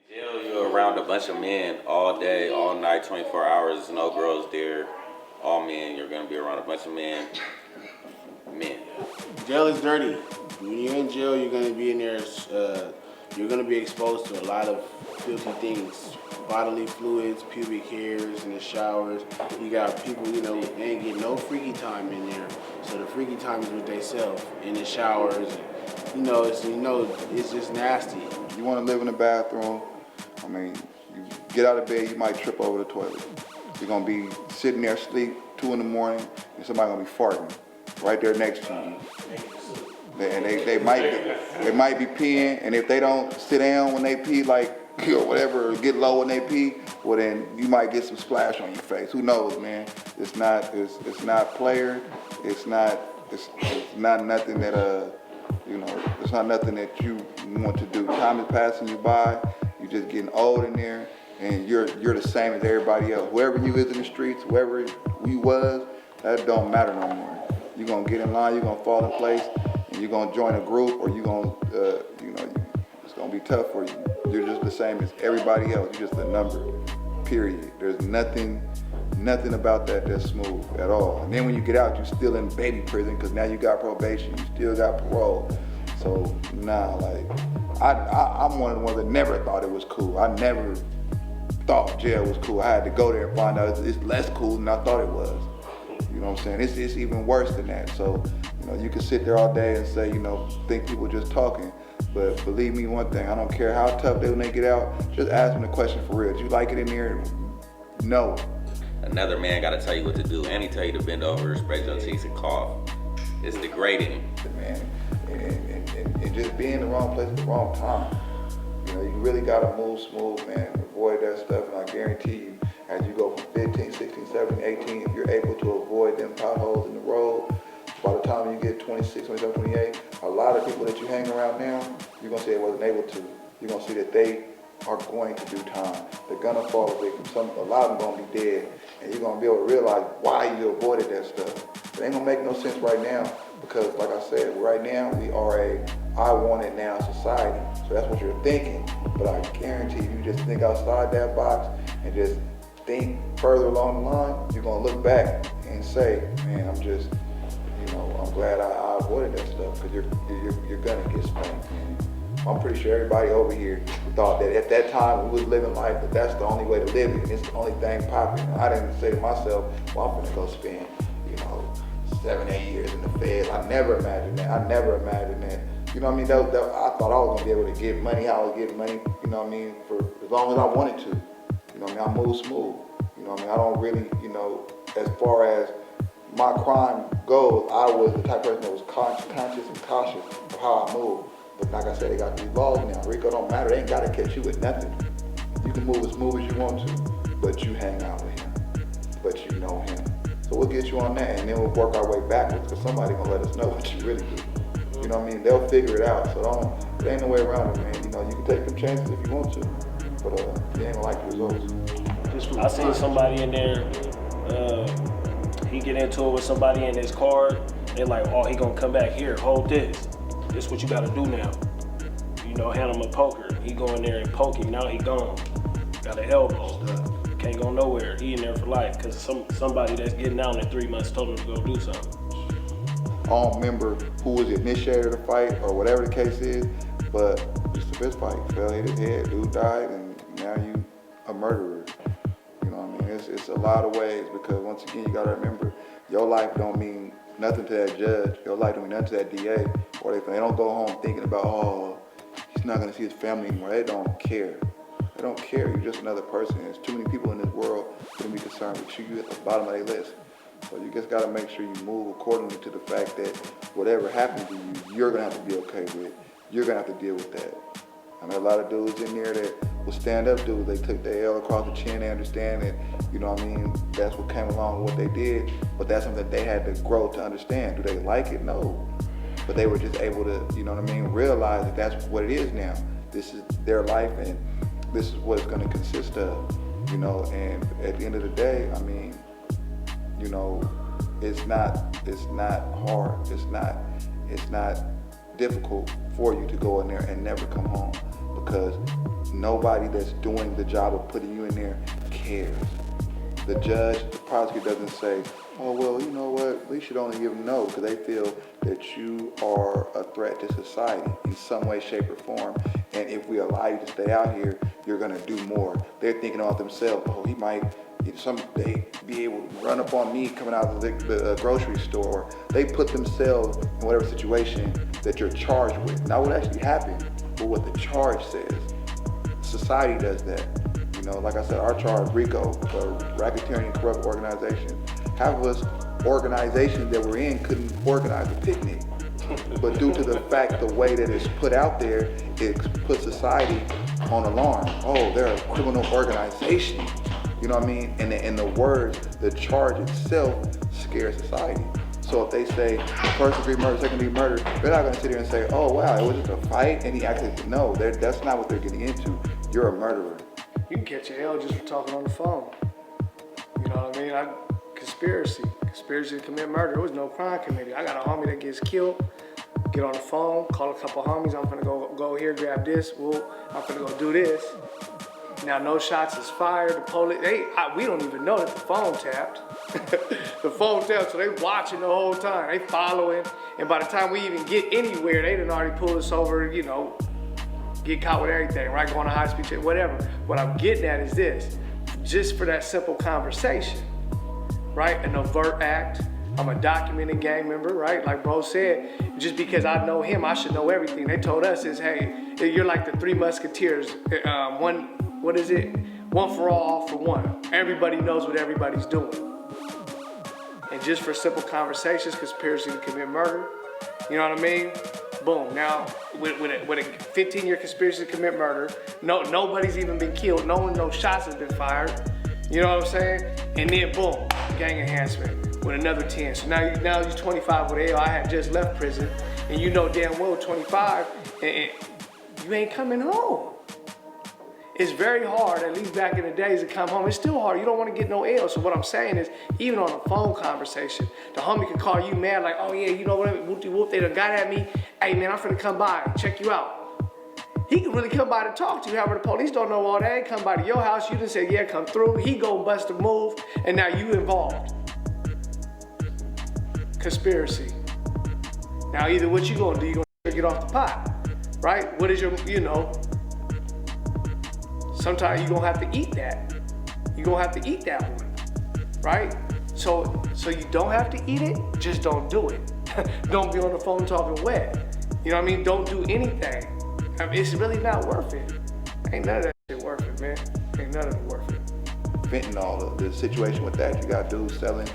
Jail, you're around a bunch of men all day, all night, 24 hours. There's no girls there. All men. You're gonna be around a bunch of men. Men. Jail is dirty. When you're in jail, you're gonna be in there. You're gonna be exposed to a lot of filthy things, bodily fluids, pubic hairs in the showers. You got people, they ain't get no freaky time in there. So the freaky time is with themselves in the showers. It's just nasty. You want to live in the bathroom. I mean, you get out of bed, you might trip over the toilet. You're gonna be sitting there asleep 2 in the morning, and somebody gonna be farting right there next to you. They might be peeing, and if they don't sit down when they pee, like whatever, or get low when they pee, well then you might get some splash on your face. Who knows, man? It's not player. It's not nothing that it's not nothing that you want to do. Time is passing you by. You're just getting old in there, and you're the same as everybody else. Whoever you is in the streets, whoever you was, that don't matter no more. You're gonna get in line. You're gonna fall in place. You're gonna join a group, or you're gonna, it's gonna be tough for you. You're just the same as everybody else. You're just a number, period. There's nothing about that that's smooth at all. And then when you get out, you're still in baby prison because now you got probation, you still got parole. So I'm one of the ones that never thought it was cool. I never thought jail was cool. I had to go there and find out it's less cool than I thought it was. You know what I'm saying? It's even worse than that. So, you can sit there all day and say, think people just talking. But believe me one thing, I don't care how tough they when they get out, just ask them the question for real. Do you like it in there? No. Another man gotta tell you what to do, and he tell you to bend over, spread your cheeks, and cough. It's degrading. Man, and just be in the wrong place at the wrong time. You really gotta move smooth, man. Avoid that stuff, and I guarantee you, as you go from 15, 16, 17, 18, if you're able to avoid them potholes in the road, by the time you get 26, 27, 28, a lot of people that you hang around now, you're gonna say they wasn't able to. You're gonna see that they are going to do time. They're gonna fall a victim. A lot of them gonna be dead, and you're gonna be able to realize why you avoided that stuff. It ain't gonna make no sense right now, because like I said, right now we are a I want it now society. So that's what you're thinking. But I guarantee you just think outside that box and just think further along the line, you're gonna look back and say, man, I'm glad I avoided that stuff, because you're gonna get spanked. I'm pretty sure everybody over here thought that at that time we was living life, that that's the only way to live it, and it's the only thing popping. I didn't say to myself, well, I'm gonna go spend, 7, 8 years in the feds. I never imagined that. You know what I mean? I thought I was gonna be able to get money. I was getting money, for as long as I wanted to. I move smooth. I don't really, as far as my crime goes, I was the type of person that was conscious and cautious of how I move. But like I said, they got these laws now. RICO don't matter. They ain't got to catch you with nothing. You can move as smooth as you want to, but you hang out with him. But you know him. So we'll get you on that, and then we'll work our way backwards, because somebody going to let us know what you really do. You know what I mean? They'll figure it out. So there ain't no way around it, man. You can take them chances if you want to, but you ain't going to like the results. I seen somebody in there, he get into it with somebody in his car. They like, oh, he gonna come back here, hold this. This what you gotta do now. Hand him a poker. He go in there and poke him, now he gone. Got an elbow. Can't go nowhere. He in there for life, because somebody that's getting out in 3 months told him to go do something. I don't remember who was the initiator of the fight or whatever the case is, but just a fist fight. Fell, hit his head, dude died, and now you a murderer. It's a lot of ways, because once again, you gotta remember, your life don't mean nothing to that judge. Your life don't mean nothing to that DA. Or they don't go home thinking about, oh, he's not gonna see his family anymore. They don't care. They don't care. You're just another person. There's too many people in this world who can be concerned with you. You're at the bottom of their list. So you just gotta make sure you move accordingly to the fact that whatever happens to you, you're gonna have to be okay with. You're gonna have to deal with that. I mean, a lot of dudes in there that will stand up dudes. They took their L across the chin. They understand that, that's what came along with what they did. But that's something that they had to grow to understand. Do they like it? No. But they were just able to, realize that that's what it is now. This is their life, and this is what it's going to consist of. And at the end of the day, it's not hard. It's not difficult for you to go in there and never come home, because nobody that's doing the job of putting you in there cares. The judge, the prosecutor doesn't say, oh, well, you know what, we should only give them no, because they feel that you are a threat to society in some way, shape, or form. And if we allow you to stay out here, you're going to do more. They're thinking about themselves, oh, he might someday be able to run up on me coming out of the grocery store. They put themselves in whatever situation that you're charged with. Not what actually happened, but what the charge says. Society does that. You know, like I said, our charge, RICO, racketeering and corrupt organization. Half of us organizations that we're in couldn't organize a picnic. But due to the fact, the way that it's put out there, it puts society on alarm. Oh, they're a criminal organization. You know what I mean? And the words, the charge itself scares society. So if they say first degree murder, second degree murder, they're not gonna sit here and say, oh wow, it was just a fight and he actually, no, that's not what they're getting into. You're a murderer. You can catch an L just for talking on the phone. You know what I mean? Conspiracy to commit murder. There was no crime committed. I got a homie that gets killed, get on the phone, call a couple homies, I'm gonna go here, grab this, I'm gonna go do this. Now no shots is fired, the police, we don't even know that the phone tapped. The phone tapped, so they watching the whole time, they following, and by the time we even get anywhere, they done already pulled us over, you know, get caught with everything, right? Going to high speed check, whatever. What I'm getting at is this, just for that simple conversation, right? An overt act, I'm a documented gang member, right? Like bro said, just because I know him, I should know everything. They told us is, hey, you're like the Three Musketeers, what is it? One for all for one. Everybody knows what everybody's doing. And just for simple conversations, conspiracy to commit murder, you know what I mean? Boom, now with a 15-year conspiracy to commit murder, nobody's even been killed, no shots have been fired, you know what I'm saying? And then boom, gang enhancement with another 10. So now you're 25 with AL, I had just left prison, and you know damn well 25, and you ain't coming home. It's very hard, at least back in the days, to come home. It's still hard. You don't want to get no L. So what I'm saying is, even on a phone conversation, the homie can call you mad like, oh yeah, you know what, whoop, they done got at me. Hey man, I'm finna come by, check you out. He can really come by to talk to you. However, the police don't know all that. They come by to your house, you done say, yeah, come through. He go bust a move, and now you involved. Conspiracy. Now either what you gonna do, you gonna get off the pot, right? What is your, you know, sometimes you're gonna have to eat that. You're gonna have to eat that one, right? So you don't have to eat it, just don't do it. Don't be on the phone talking wet. You know what I mean? Don't do anything. I mean, it's really not worth it. Ain't none of that shit worth it, man. Ain't none of it worth it. Fentanyl, the situation with that, you got dudes selling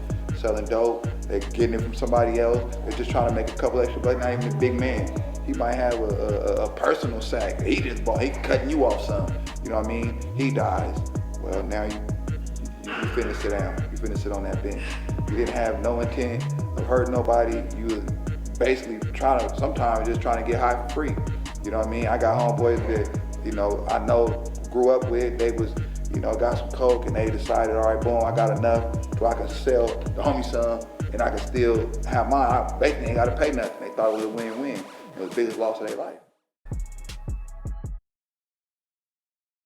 dope, they're getting it from somebody else, they're just trying to make a couple extra bucks, not even a big man. He might have a personal sack. He cutting you off some. You know what I mean? He dies. Well, now you finna sit down. You finna sit on that bench. You didn't have no intent of hurting nobody. You was basically sometimes just trying to get high for free. You know what I mean? I got homeboys that, you know, I know grew up with. They was, you know, got some coke and they decided, all right, boom, I got enough so I can sell the homie some and I can still have mine. I basically ain't got to pay nothing. They thought it was a win-win. It was the biggest loss of their life.